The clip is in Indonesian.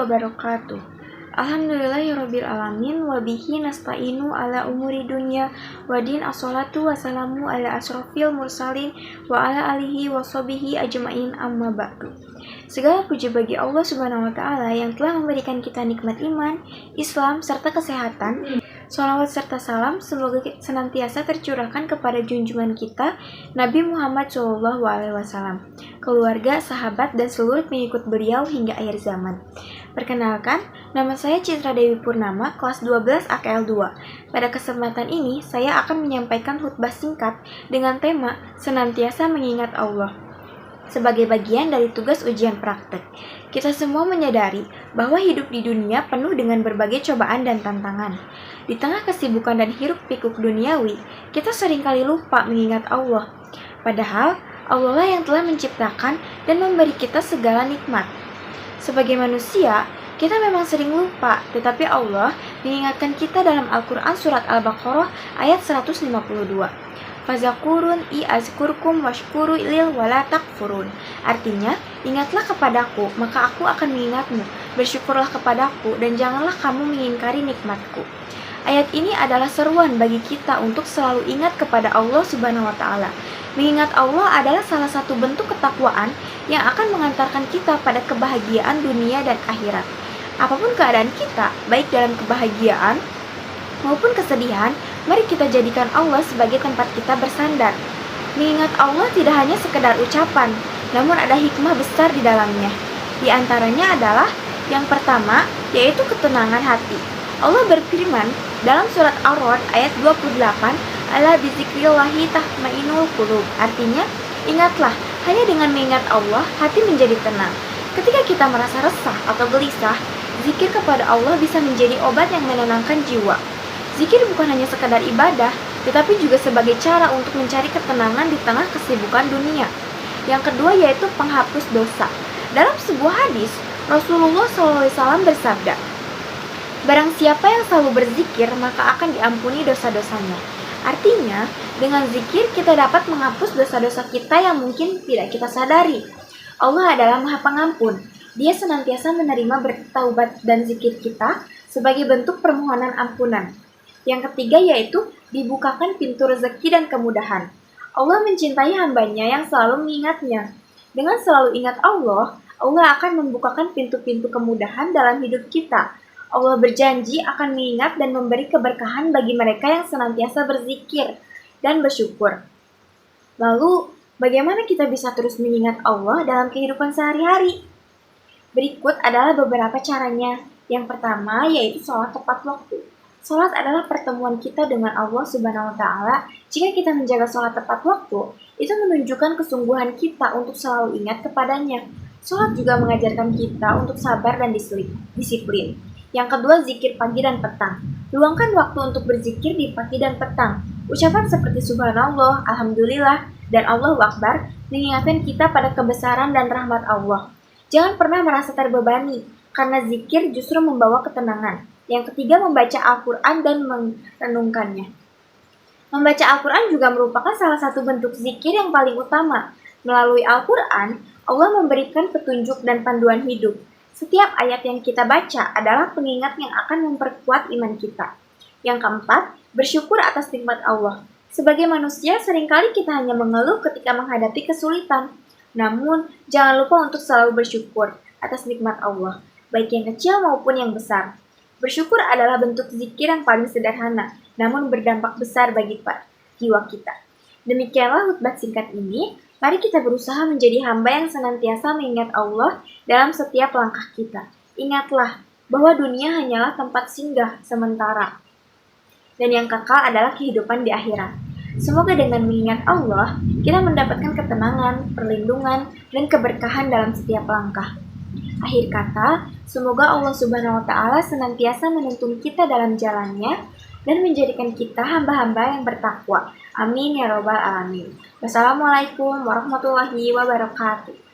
wabarakatuh. Alhamdulillahirabbil alamin wa bihi nasta'inu ala umuri dunya wa din. Assalatu wassalamu ala asrofil mursalin wa ala alihi wa sahbihi ajmain, amma ba'du. Segala puji bagi Allah Subhanahu wa taala yang telah memberikan kita nikmat iman, Islam serta kesehatan. Sholawat serta salam semoga senantiasa tercurahkan kepada junjungan kita Nabi Muhammad SAW, keluarga, sahabat, dan seluruh pengikut beliau hingga akhir zaman. Perkenalkan, nama saya Citra Dewi Purnama, kelas 12 AKL 2. Pada kesempatan ini, saya akan menyampaikan khutbah singkat dengan tema senantiasa mengingat Allah sebagai bagian dari tugas ujian praktek. Kita semua menyadari bahwa hidup di dunia penuh dengan berbagai cobaan dan tantangan. Di tengah kesibukan dan hiruk-pikuk duniawi, kita seringkali lupa mengingat Allah. Padahal, Allah lah yang telah menciptakan dan memberi kita segala nikmat. Sebagai manusia, kita memang sering lupa, tetapi Allah mengingatkan kita dalam Al-Quran surat Al-Baqarah ayat 152. Fazakurun azkurkum washkuru lil wala takfurun. Artinya, ingatlah kepadaku, maka aku akan mengingatmu. Bersyukurlah kepadaku, dan janganlah kamu mengingkari nikmatku. Ayat ini adalah seruan bagi kita untuk selalu ingat kepada Allah Subhanahu wa taala. Mengingat Allah adalah salah satu bentuk ketakwaan yang akan mengantarkan kita pada kebahagiaan dunia dan akhirat. Apapun keadaan kita, baik dalam kebahagiaan maupun kesedihan, mari kita jadikan Allah sebagai tempat kita bersandar. Mengingat Allah tidak hanya sekedar ucapan, namun ada hikmah besar di dalamnya. Di antaranya adalah yang pertama, yaitu ketenangan hati. Allah berfirman dalam surat Ar-Ra'd ayat 28, "Ala bizikrillahi tatma'innul qulub." Artinya, ingatlah, hanya dengan mengingat Allah, hati menjadi tenang. Ketika kita merasa resah atau gelisah, zikir kepada Allah bisa menjadi obat yang menenangkan jiwa. Zikir bukan hanya sekadar ibadah, tetapi juga sebagai cara untuk mencari ketenangan di tengah kesibukan dunia. Yang kedua yaitu penghapus dosa. Dalam sebuah hadis, Rasulullah SAW bersabda, "Barang siapa yang selalu berzikir, maka akan diampuni dosa-dosanya." Artinya, dengan zikir kita dapat menghapus dosa-dosa kita yang mungkin tidak kita sadari. Allah adalah Maha Pengampun. Dia senantiasa menerima bertaubat dan zikir kita sebagai bentuk permohonan ampunan. Yang ketiga yaitu dibukakan pintu rezeki dan kemudahan. Allah mencintai hambanya yang selalu mengingatnya. Dengan selalu ingat Allah, Allah akan membukakan pintu-pintu kemudahan dalam hidup kita. Allah berjanji akan mengingat dan memberi keberkahan bagi mereka yang senantiasa berzikir dan bersyukur. Lalu, bagaimana kita bisa terus mengingat Allah dalam kehidupan sehari-hari? Berikut adalah beberapa caranya. Yang pertama yaitu sholat tepat waktu. Sholat adalah pertemuan kita dengan Allah Subhanahu wa taala. Jika kita menjaga sholat tepat waktu, itu menunjukkan kesungguhan kita untuk selalu ingat kepadanya. Sholat juga mengajarkan kita untuk sabar dan disiplin. Yang kedua, zikir pagi dan petang. Luangkan waktu untuk berzikir di pagi dan petang. Ucapan seperti subhanallah, alhamdulillah, dan Allahu Akbar mengingatkan kita pada kebesaran dan rahmat Allah. Jangan pernah merasa terbebani, karena zikir justru membawa ketenangan. Yang ketiga, membaca Al-Quran dan merenungkannya. Membaca Al-Quran juga merupakan salah satu bentuk zikir yang paling utama. Melalui Al-Quran, Allah memberikan petunjuk dan panduan hidup. Setiap ayat yang kita baca adalah pengingat yang akan memperkuat iman kita. Yang keempat, bersyukur atas nikmat Allah. Sebagai manusia, seringkali kita hanya mengeluh ketika menghadapi kesulitan. Namun, jangan lupa untuk selalu bersyukur atas nikmat Allah, baik yang kecil maupun yang besar. Bersyukur adalah bentuk zikir yang paling sederhana, namun berdampak besar bagi jiwa kita. Demikianlah khutbah singkat ini. Mari kita berusaha menjadi hamba yang senantiasa mengingat Allah dalam setiap langkah kita. Ingatlah bahwa dunia hanyalah tempat singgah sementara, dan yang kekal adalah kehidupan di akhirat. Semoga dengan mengingat Allah, kita mendapatkan ketenangan, perlindungan, dan keberkahan dalam setiap langkah. Akhir kata, semoga Allah Subhanahu wa taala senantiasa menuntun kita dalam jalannya dan menjadikan kita hamba-hamba yang bertakwa. Amin ya rabbal alamin. Wassalamualaikum warahmatullahi wabarakatuh.